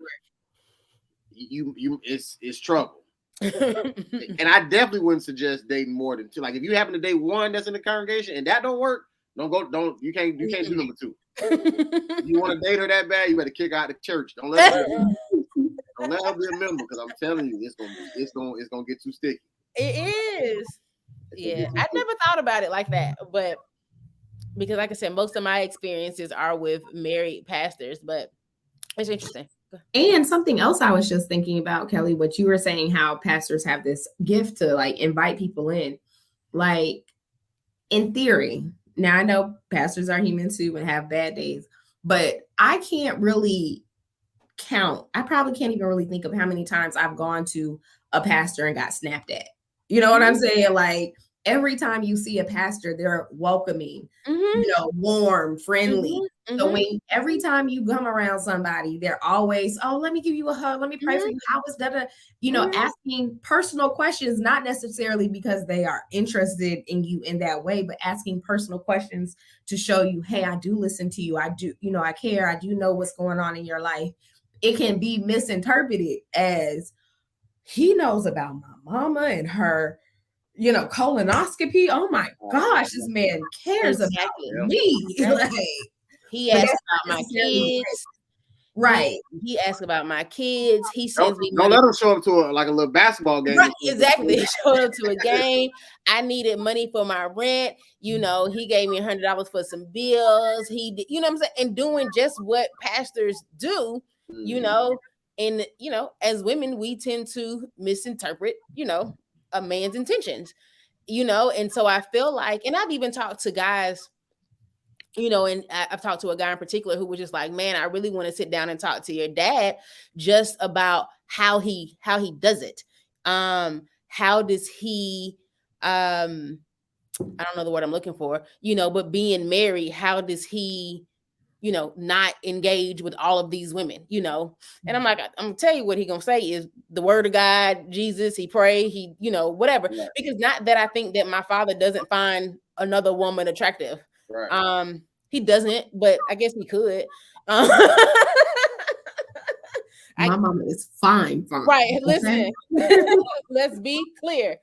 it's trouble. And I definitely wouldn't suggest dating more than two. Like, if you happen to date one that's in the congregation and that don't work, you can't do number two. If you want to date her that bad, you better kick her out of the church. Don't let her be a member, because I'm telling you, it's gonna get too sticky. It is. Yeah, I never thought about it like that, but because, like I said, most of my experiences are with married pastors, but it's interesting. And something else I was just thinking about, Kelly, what you were saying, how pastors have this gift to like invite people in. Like, in theory, now I know pastors are human too and have bad days, but I can't really count. I probably can't even really think of how many times I've gone to a pastor and got snapped at. You know what I'm saying? Like every time you see a pastor, they're welcoming, warm, friendly. So when every time you come around somebody, they're always, oh, let me give you a hug. Let me pray for you. How was that? Asking personal questions, not necessarily because they are interested in you in that way, but asking personal questions to show you, hey, I do listen to you. I do, I care. I do know what's going on in your life. It can be misinterpreted as he knows about my mama and her, colonoscopy. Oh my gosh, this man cares about me. Like, he asked about my kids. Right. He asked about my kids. He sends me don't let him show up to a little basketball game. Right, exactly. He showed up to a game. I needed money for my rent. He gave me $100 for some bills. He did, what I'm saying? And doing just what pastors do, and as women, we tend to misinterpret, a man's intentions, and so I feel like, and I've even talked to guys, and I've talked to a guy in particular who was just like, man, I really want to sit down and talk to your dad just about how he does it. How does he, I don't know the word I'm looking for, but being married, how does he, not engage with all of these women, and I'm like, I'm gonna tell you what he gonna say is the word of God, Jesus, he pray, he, whatever, because not that I think that my father doesn't find another woman attractive. Right. He doesn't, but I guess he could. My mama is fine. Right. Listen, let's be clear.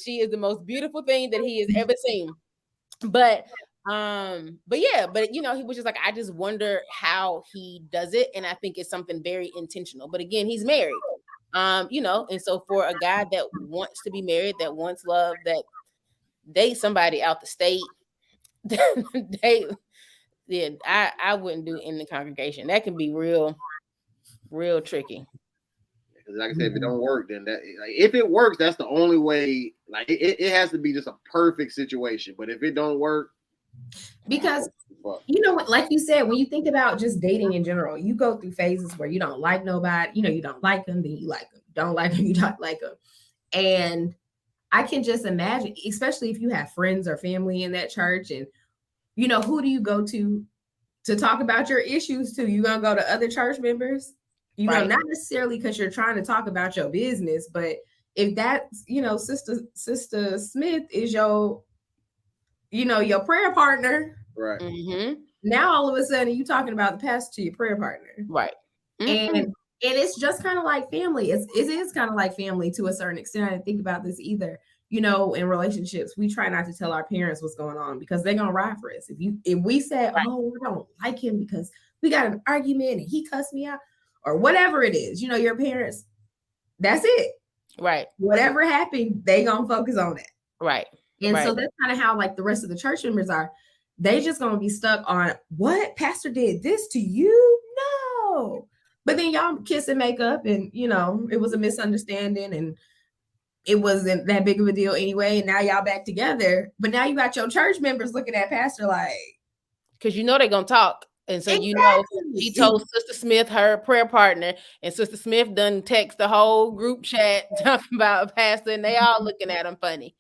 She is the most beautiful thing that he has ever seen. But he was just like, I just wonder how he does it. And I think it's something very intentional. But again, he's married. And so for a guy that wants to be married, that wants love, that dates somebody out the state, I wouldn't do it in the congregation. That can be real tricky. Because like I said, if it don't work, then if it works, that's the only way. Like it has to be just a perfect situation. But if it don't work, because like you said, when you think about just dating in general, you go through phases where you don't like nobody. You don't like them, then you like them. Don't like them, you don't like them. And I can just imagine, especially if you have friends or family in that church, and who do you go to talk about your issues to? You gonna go to other church members? Not necessarily because you're trying to talk about your business, but if that's, Sister Smith is your prayer partner, right? Now all of a sudden you talking about the pastor to your prayer partner, right? And it's just kind of like family. It is kind of like family to a certain extent. I didn't think about this either. In relationships, we try not to tell our parents what's going on because they're gonna ride for us. If we say, oh, we don't like him because we got an argument and he cussed me out, or whatever it is, your parents, that's it. Right. Whatever happened, they gonna focus on that. Right. And so that's kind of how like the rest of the church members are. They just gonna be stuck on what pastor did this to you? No. But then y'all kiss and make up, and it was a misunderstanding and it wasn't that big of a deal anyway. And now y'all back together. But now you got your church members looking at pastor like, because they're gonna talk. And so he told Sister Smith, her prayer partner, and Sister Smith done text the whole group chat talking about pastor, and they all looking at him funny.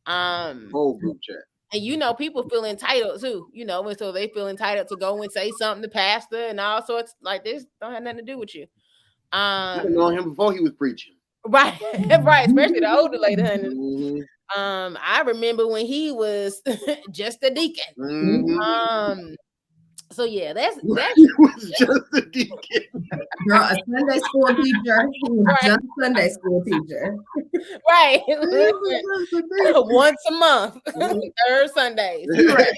Whole group chat. And people feel entitled too, and so they feel entitled to go and say something to pastor and all sorts like this. Don't have nothing to do with you. I didn't know him before he was preaching. Right, right, especially the older lady, honey. I remember when he was just a deacon. So yeah, that's he was just a deacon. Girl, a Sunday school teacher. He was just a Sunday school teacher. Right. Once a month. Third Sundays. Right.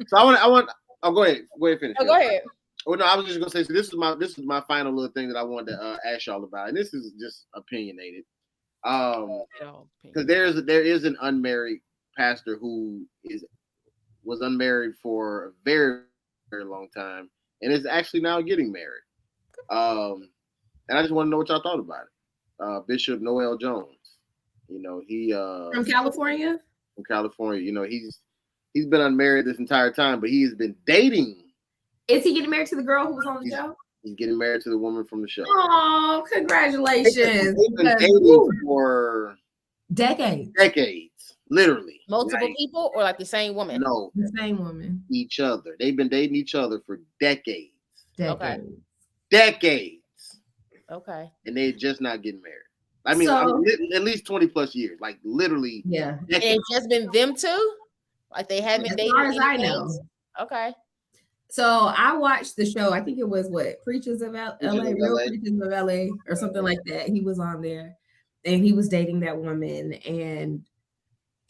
So I want go ahead. Finish. Go ahead. Oh no, I was just gonna say, so this is my final little thing that I wanted to ask y'all about, and this is just opinionated. Because there is an unmarried pastor who was unmarried for a very, very long time and is actually now getting married. And I just want to know what y'all thought about it. Bishop Noel Jones. He from California. From California. He's been unmarried this entire time, but he's been dating Is he getting married to the girl who was on the show? He's getting married to the woman from the show. Oh, congratulations! They've been dating for decades, literally. Multiple people or like the same woman? No, the same woman. Each other. They've been dating each other for decades. Okay. Decades. Okay. And they're just not getting married. I mean, at least 20 plus years, like literally. Yeah. Decades. And it's just been them two? Like they haven't dated? As far as I know. Okay. So I watched the show. I think it was Preachers of LA, Real Preachers of LA, or something like that. He was on there, and he was dating that woman, and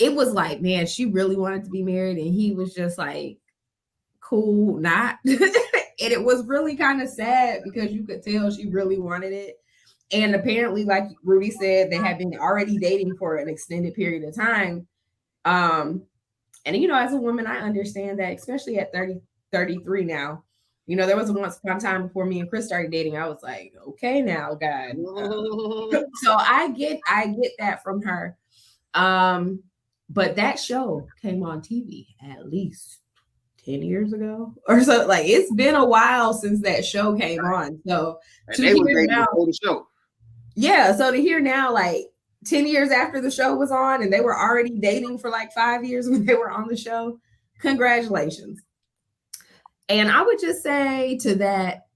it was like, man, she really wanted to be married, and he was just like, cool, not. And it was really kind of sad because you could tell she really wanted it. And apparently, like Rudy said, they had been already dating for an extended period of time. And you know, as a woman, I understand that, especially at 33 now. You know, there was once upon a time before me and Chris started dating. I was like, okay, now, God. So I get that from her. But that show came on TV at least 10 years ago or so. Like, it's been a while since that show came on. So to hear now, the show. Yeah, so to hear now, like 10 years after the show was on, and they were already dating for like 5 years when they were on the show, congratulations. And I would just say to that,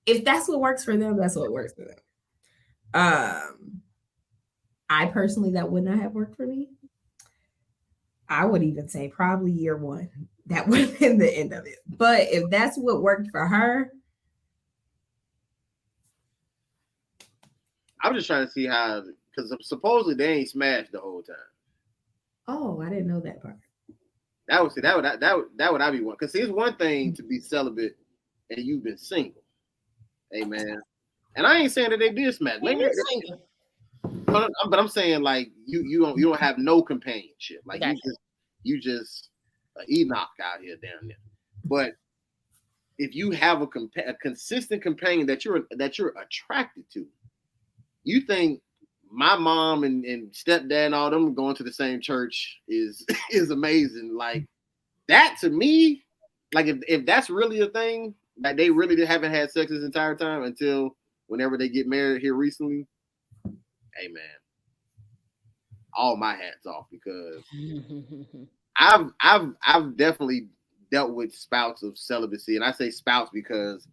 if that's what works for them, that's what works for them. I personally, that would not have worked for me. I would even say probably year one. That would have been the end of it. But if that's what worked for her. I'm just trying to see how, because supposedly they ain't smashed the whole time. Oh, I didn't know that part. That would I be one. Because it's one thing to be celibate and you've been single. Hey man. And I ain't saying that they did smash. Maybe they're single. But I'm saying like you don't have no companionship. Like you just Enoch out here down there. But if you have a consistent companion that you're attracted to, you think my mom and stepdad and all them going to the same church is amazing. Like that to me, like if that's really a thing, like they really haven't had sex this entire time until whenever they get married here recently. Hey man, all my hats off, because I've definitely dealt with spouts of celibacy, and I say spouts because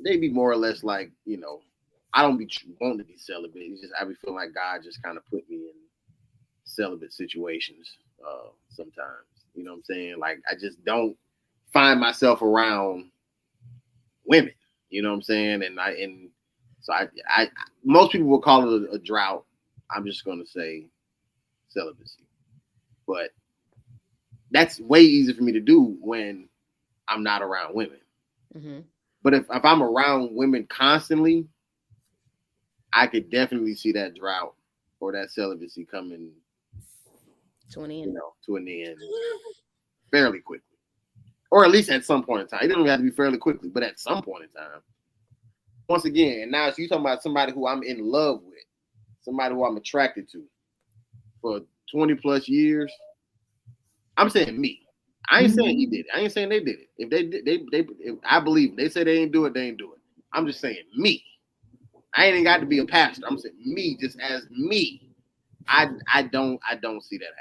they be more or less like, you know, I don't be wanting to be celibate. It's just I be feeling like God just kind of put me in celibate situations sometimes. You know what I'm saying? Like I just don't find myself around women. You know what I'm saying? And so I most people will call it a drought. I'm just gonna say celibacy, but that's way easier for me to do when I'm not around women. Mm-hmm. But if I'm around women constantly, I could definitely see that drought or that celibacy coming to an end. You know, to an end fairly quickly, or at least at some point in time. It doesn't have to be fairly quickly, but at some point in time. Once again, now so you're talking about somebody who I'm in love with, somebody who I'm attracted to for 20 plus years. I'm saying me. I ain't saying he did it. I ain't saying they did it. If they did, if I believe them. They say they ain't do it, they ain't do it. I'm just saying me. I ain't got to be a pastor. I'm saying me, just as me. I don't see that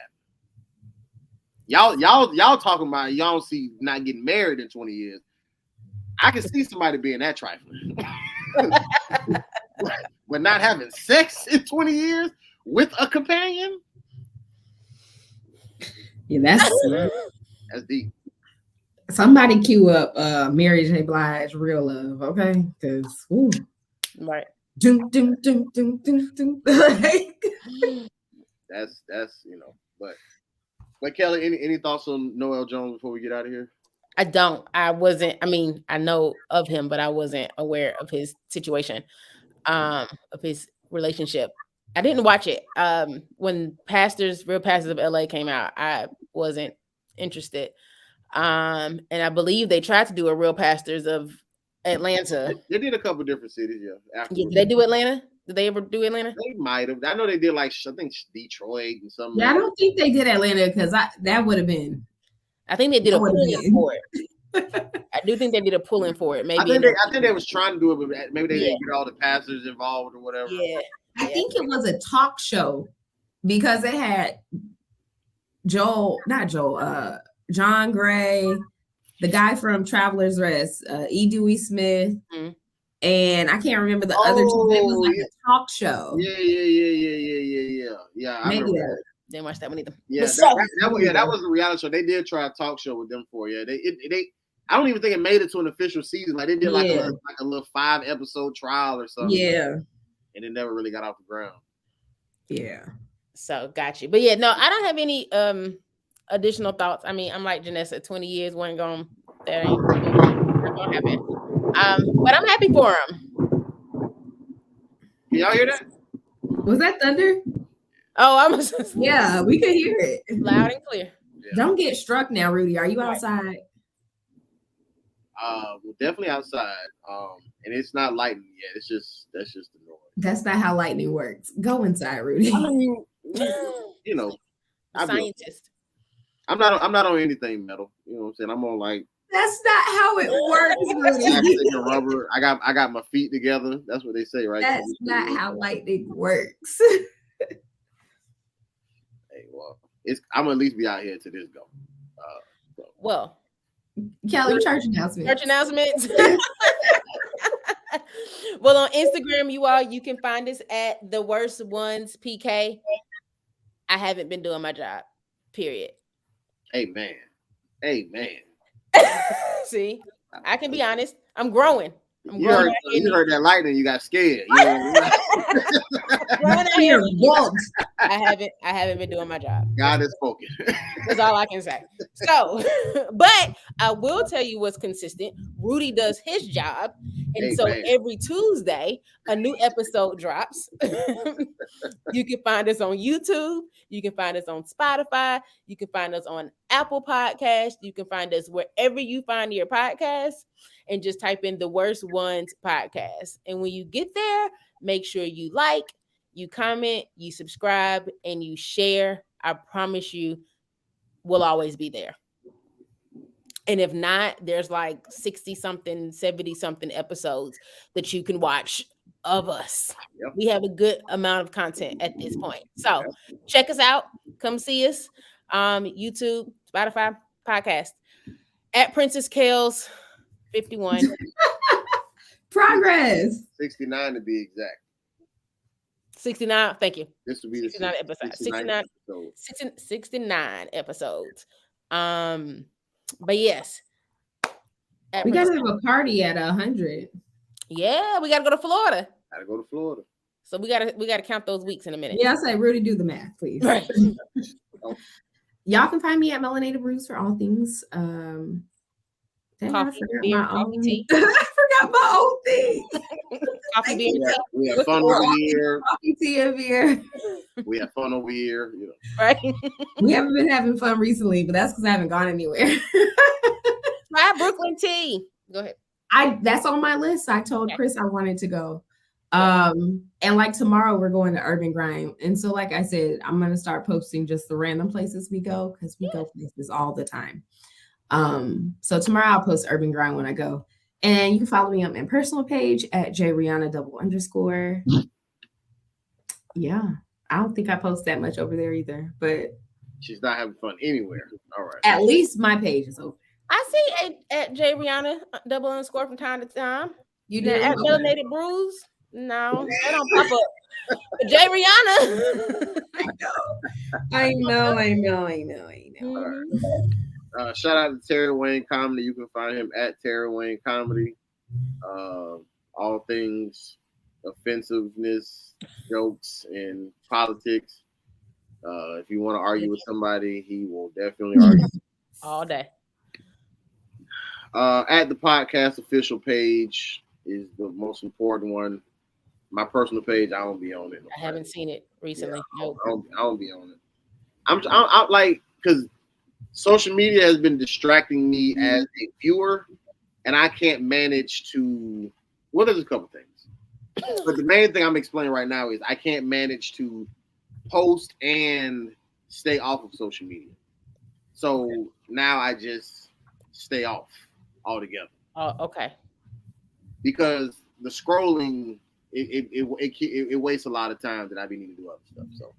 happening. Y'all talking about y'all don't see not getting married in 20 years. I can see somebody being that trifling. But not having sex in 20 years with a companion? Yeah, that's deep. Somebody cue up Mary J. Blige Real Love, okay? Because right. Doom, doom, doom, doom, doom, doom. That's you know, but Kelly, any thoughts on Noel Jones before we get out of here? I don't. I know of him, but I wasn't aware of his situation, of his relationship. I didn't watch it. When Real Pastors of LA came out, I wasn't interested. And I believe they tried to do a Real Pastors of Atlanta. They did a couple different cities, yeah. Did they do Atlanta? Did they ever do Atlanta? They might have. I know they did like I think Detroit and something. Yeah, I don't think they did Atlanta because that would have been I think they did a pull-in for it. I do think they did a pull-in for it. Maybe I think they was trying to do it, but maybe they didn't get all the pastors involved or whatever. Yeah. I think it was a talk show because it had John Gray, the guy from Traveler's Rest, E. Dewey Smith, and I can't remember the other two. It was like a talk show. Yeah. I Maybe remember that. Didn't watch that one either. Yeah, that was a reality show. They did try a talk show with them for I don't even think it made it to an official season. Like they did like a little 5-episode trial or something. Yeah, and it never really got off the ground. Yeah. So got you. But yeah, no, I don't have any additional thoughts. I mean, I'm like Janessa, 20 years wasn't going. That ain't not gonna happen. But I'm happy for him. Can y'all hear that? Was that thunder? Oh, yeah, we could hear it loud and clear. Yeah. Don't get struck now, Rudy. Are you outside? We're definitely outside. And it's not lightning yet. That's just the noise. That's not how lightning works. Go inside, Rudy. I mean, you know, scientist. I'm not on anything metal. You know what I'm saying? I'm on like. That's not how it works, Rudy. Rubber. I got my feet together. That's what they say, right? That's not how lightning works. Hey, well, I'm gonna at least be out here till this go. Well, Kellie, church announcements. Church announcements. Well, on Instagram, you can find us at The Worst Ones PK. I haven't been doing my job. Period. Amen. See, I can be honest. I'm growing. You heard that lightning, you got scared. You know? I haven't been doing my job. God has spoken. That's all I can say. So, but I will tell you what's consistent. Rudy does his job. And so every Tuesday, a new episode drops. You can find us on YouTube. You can find us on Spotify. You can find us on Apple Podcasts. You can find us wherever you find your podcasts. And just type in The Worst Ones Podcast. And when you get there, make sure you like, you comment, you subscribe, and you share. I promise you, we'll always be there. And if not, there's like 60-something, 70-something episodes that you can watch of us. Yep. We have a good amount of content at this point. So check us out. Come see us. YouTube, Spotify, podcast. At Princess Kales 51. Progress. 69 to be exact. 69. Thank you. This will be 69 episodes. 69 episodes. But yes. We gotta have a party at 100. Yeah, we gotta go to Florida. So we gotta count those weeks in a minute. Yeah, I say Rudy, do the math, please. Right. Y'all can find me at Melanated Brews for all things. Coffee, beer, coffee, tea. I forgot my own thing. Coffee, beer, tea. We have fun over here. Coffee, tea, and beer. We have fun over here. You know. Right. We haven't been having fun recently, but that's because I haven't gone anywhere. Try Brooklyn tea. Go ahead. That's on my list. I told Chris I wanted to go. And like tomorrow we're going to Urban Grind. And so like I said, I'm going to start posting just the random places we go because we go places all the time. So tomorrow I'll post Urban Grind when I go. And you can follow me on my personal page at jrihanna_. Yeah. I don't think I post that much over there either, but she's not having fun anywhere. All right. At least my page is open. I see at jrihanna__ from time to time. You did at Melanated Brews? No, they don't pop up. J Rihanna. I know. Mm-hmm. Shout out to Terry Wayne Comedy. You can find him at Terry Wayne Comedy. All things offensiveness, jokes, and politics. If you want to argue with somebody, he will definitely argue all day. At the podcast official page is the most important one. My personal page, I don't be on it. I haven't seen it recently. Yeah, I don't be on it. I'm like, because social media has been distracting me as a viewer, and I can't manage to. Well, there's a couple things, but the main thing I'm explaining right now is I can't manage to post and stay off of social media. So now I just stay off altogether. Oh, okay. Because the scrolling it wastes a lot of time that I be needing to do other stuff. So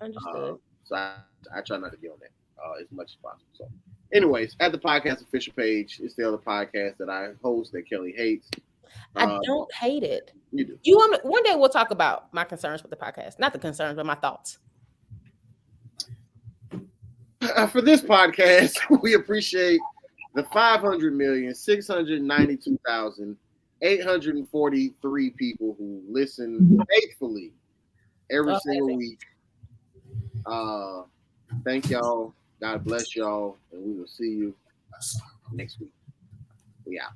Understood. So I try not to be on that as much as possible. So, anyways, at the podcast official page, it's the other podcast that I host that Kellie hates. I don't hate it. You do. You want me, one day we'll talk about my concerns with the podcast, not the concerns, but my thoughts. For this podcast, we appreciate the 500,692,843 people who listen faithfully every single week. Thank y'all. God bless y'all, and we will see you next week. We out.